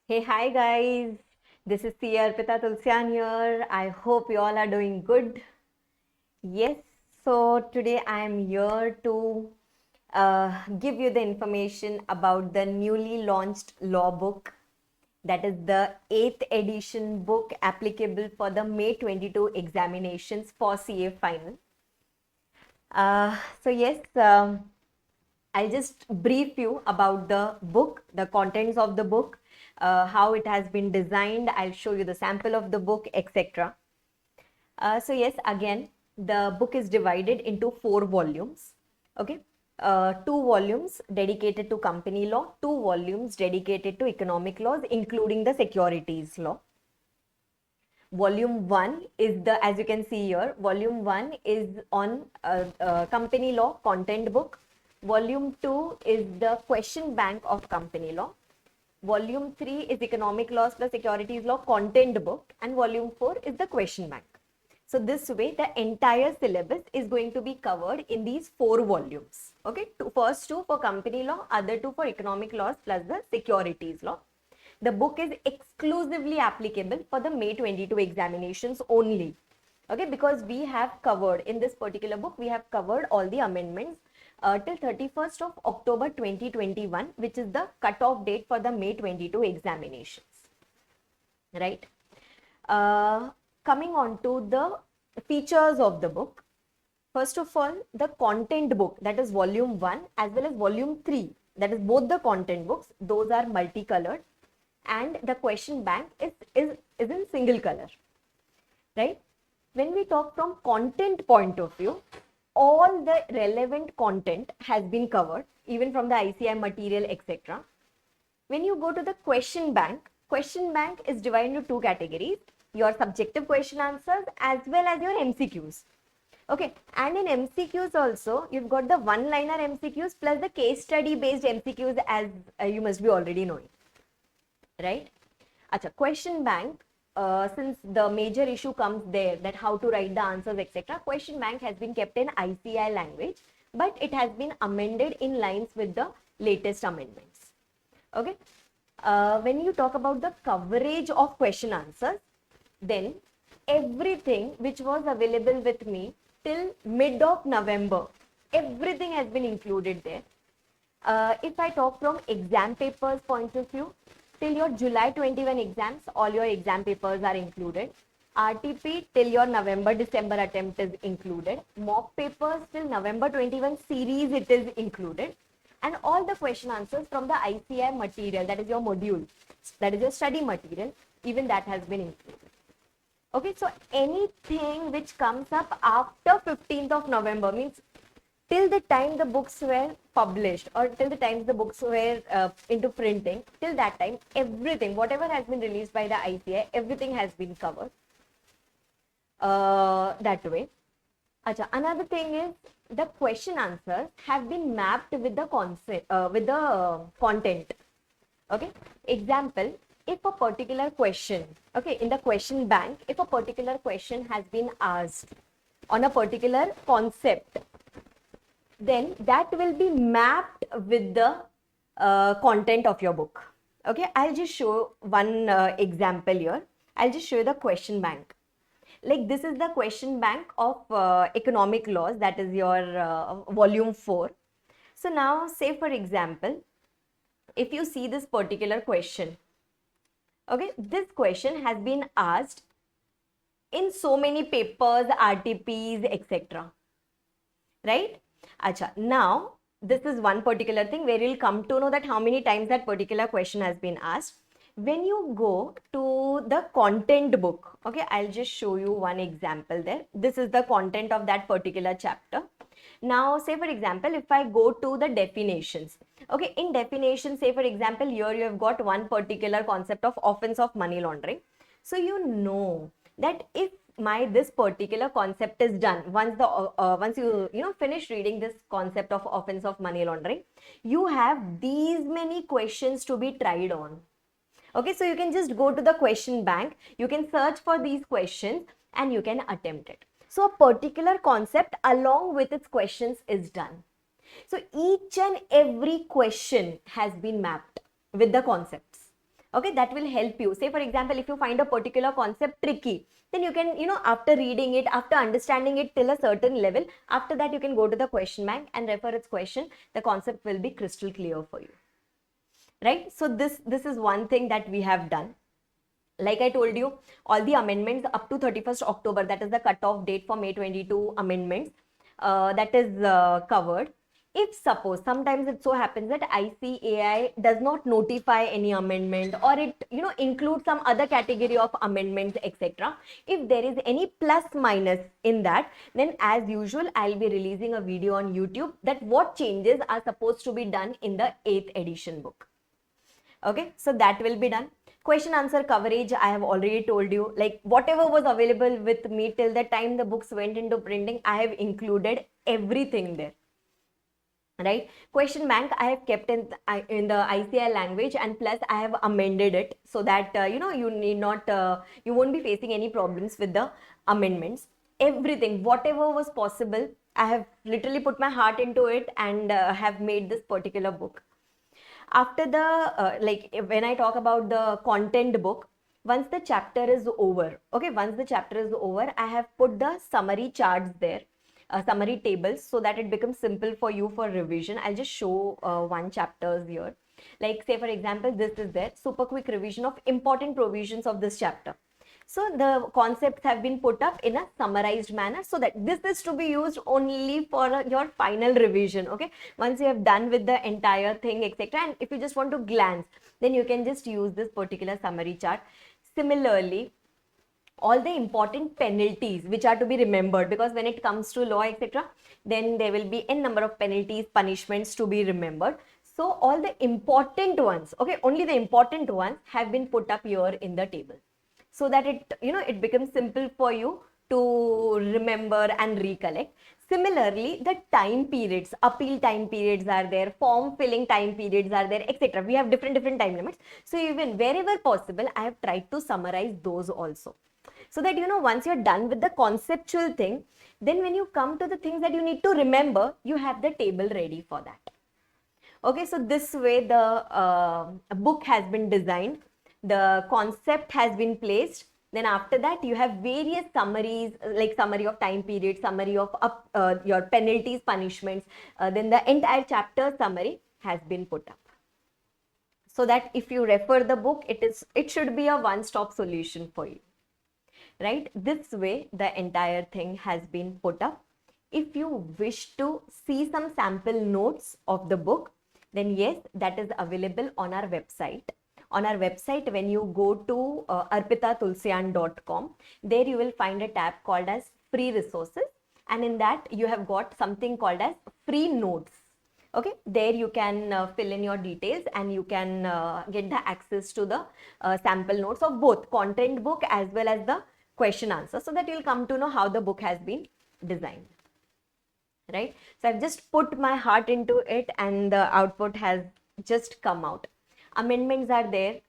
Hey, hi guys. This is Arpita Tulsyan here. I hope you all are doing good. Yes, so today I am here to give you the information about the newly launched law book. That is the 8th edition book applicable for the May 22 examinations for CA final. So, yes, I'll just brief you about the book, the contents of the book, how it has been designed. I'll show you the sample of the book, etc. So yes, again, the book is divided into 4 volumes. Okay, 2 volumes dedicated to company law, 2 volumes dedicated to economic laws, including the securities law. Volume 1 is the, as you can see here, volume 1 is on company law content book. Volume 2 is the question bank of company law. Volume 3 is economic laws plus securities law content book. And volume 4 is the question bank. So this way, the entire syllabus is going to be covered in these 4 volumes. Okay, first 2 for company law, other 2 for economic laws plus the securities law. The book is exclusively applicable for the May 22 examinations only. Okay, because we have covered in this particular book, we have covered all the amendments till 31st of October 2021, which is the cutoff date for the May 22 examinations. Right? Coming on to the features of the book. First of all, the content book, that is volume 1 as well as volume 3, that is both the content books, those are multicolored, and the question bank is in single color, right? When we talk from content point of view, all the relevant content has been covered, even from the ICI material, etc. When you go to the question bank is divided into 2 categories, your subjective question answers as well as your MCQs. Okay, and in MCQs also, you've got the one-liner MCQs plus the case study based MCQs, as you must be already knowing, right? Acha, question bank, since the major issue comes there, that how to write the answers, etc. Question bank has been kept in ICI language, but it has been amended in lines with the latest amendments. Okay, when you talk about the coverage of question answers, then everything which was available with me till mid of November, everything has been included there. If I talk from exam papers point of view, till your July 21 exams, all your exam papers are included. RTP till your November-December attempt is included. Mock papers till November 21 series, it is included. And all the question answers from the ICI material, that is your module, that is your study material, even that has been included. Okay, so anything which comes up after 15th of November, means till the time the books were published or till the time the books were into printing, till that time, everything, whatever has been released by the ICI, everything has been covered that way. Achha, another thing is the question answers have been mapped with the concept, with the content. Okay, example, if a particular question, okay, in the question bank, if a particular question has been asked on a particular concept, then that will be mapped with the content of your book. Okay, I'll just show one example here. I'll just show you the question bank. Like, this is the question bank of economic laws, that is your volume 4. So now, say for example, if you see this particular question, okay, this question has been asked in so many papers, RTPs, etc. Right? Acha, now this is one particular thing where you'll come to know that how many times that particular question has been asked. When you go to the content book, okay, I'll just show you one example there. This is the content of that particular chapter. Now, say for example, if I go to the definitions, okay, in definition, say for example, here you have got one particular concept of offense of money laundering. So you know that if this particular concept is done, once the once you finish reading this concept of offense of money laundering, you have these many questions to be tried on. Okay, so you can just go to the question bank, you can search for these questions and you can attempt it. So a particular concept along with its questions is done. So each and every question has been mapped with the concepts. Okay, that will help you. Say for example, if you find a particular concept tricky, then you can, after reading it, after understanding it till a certain level, after that you can go to the question bank and refer its question. The concept will be crystal clear for you, right? So this is one thing that we have done. Like I told you, all the amendments up to 31st October, that is the cutoff date for May 22 amendments, that is covered. If suppose sometimes it so happens that ICAI does not notify any amendment, or it includes some other category of amendments, etc. If there is any plus minus in that, then as usual I'll be releasing a video on YouTube that what changes are supposed to be done in the 8th edition book. Okay, so that will be done. Question answer coverage, I have already told you, like whatever was available with me till the time the books went into printing, I have included everything there, right? Question bank I have kept in the ICI language, and plus I have amended it so that you need not you won't be facing any problems with the amendments. Everything, whatever was possible, I have literally put my heart into it and have made this particular book. After the like when I talk about the content book, once the chapter is over, okay, once the chapter is over, I have put the summary charts there, summary tables, so that it becomes simple for you for revision. I'll just show one chapters here. Like say for example, this is there, super quick revision of important provisions of this chapter. So the concepts have been put up in a summarized manner, so that this is to be used only for your final revision. Okay, once you have done with the entire thing, etc., and if you just want to glance, then you can just use this particular summary chart. Similarly, all the important penalties which are to be remembered, because when it comes to law, etc., then there will be n number of penalties, punishments to be remembered. So all the important ones, okay, only the important ones have been put up here in the table, so that it becomes simple for you to remember and recollect. Similarly, the time periods, appeal time periods are there, form filling time periods are there, etc. We have different time limits. So even wherever possible, I have tried to summarize those also, so that once you're done with the conceptual thing, then when you come to the things that you need to remember, you have the table ready for that. Okay, so this way the book has been designed, the concept has been placed. Then after that, you have various summaries, like summary of time period, summary of your penalties, punishments. Then the entire chapter summary has been put up, so that if you refer the book, it should be a one-stop solution for you, right? This way, the entire thing has been put up. If you wish to see some sample notes of the book, then yes, that is available on our website. On our website, when you go to arpitatulsyan.com, there you will find a tab called as free resources, and in that you have got something called as free notes. Okay, there you can fill in your details, and you can get the access to the sample notes of both content book as well as the question answer, so that you'll come to know how the book has been designed, right? So I've just put my heart into it, and the output has just come out. Amendments are there.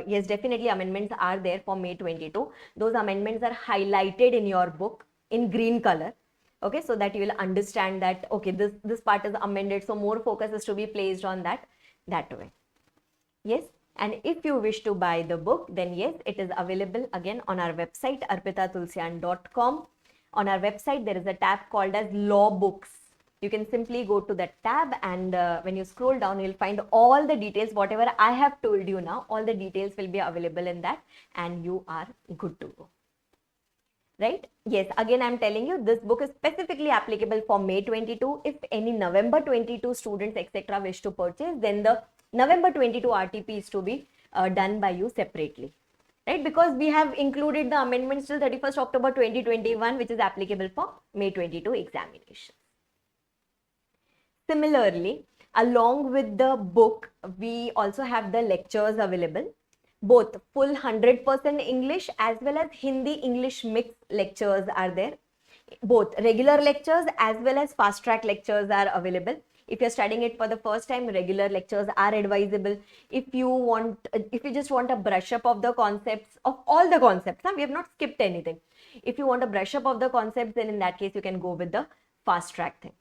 Yes, definitely amendments are there for May 22. Those amendments are highlighted in your book in green color. Okay, so that you will understand that, okay, this part is amended, so more focus is to be placed on that way. Yes, and if you wish to buy the book, then yes, it is available again on our website, arpitatulsyan.com. On our website, there is a tab called as Law Books. You can simply go to that tab, and when you scroll down, you'll find all the details. Whatever I have told you now, all the details will be available in that, and you are good to go. Right? Yes, again, I'm telling you, this book is specifically applicable for May 22. If any November 22 students, etc. wish to purchase, then the November 22 RTP is to be done by you separately. Right? Because we have included the amendments till 31st October 2021, which is applicable for May 22 examination. Similarly, along with the book, we also have the lectures available. Both full 100% English as well as Hindi-English mixed lectures are there. Both regular lectures as well as fast track lectures are available. If you're studying it for the first time, regular lectures are advisable. If you just want a brush up of the concepts, of all the concepts, we have not skipped anything. If you want a brush up of the concepts, then in that case, you can go with the fast track thing.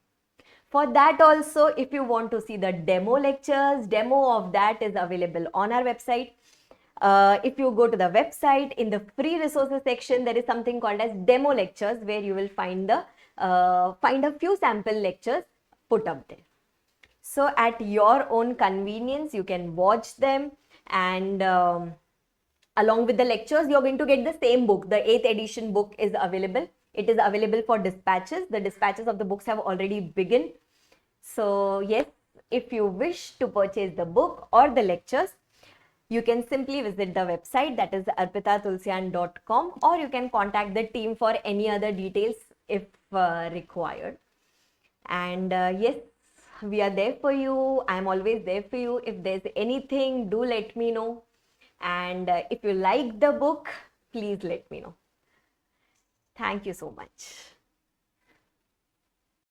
For that also, if you want to see the demo lectures, demo of that is available on our website. If you go to the website, in the free resources section, there is something called as demo lectures, where you will find a few sample lectures put up there. So at your own convenience, you can watch them, and along with the lectures, you're going to get the same book. The 8th edition book is available. It is available for dispatches. The dispatches of the books have already begun. So yes, if you wish to purchase the book or the lectures, you can simply visit the website, that is arpitatulsyan.com, or you can contact the team for any other details if required. And yes, we are there for you. I'm always there for you. If there's anything, do let me know. And if you like the book, please let me know. Thank you so much.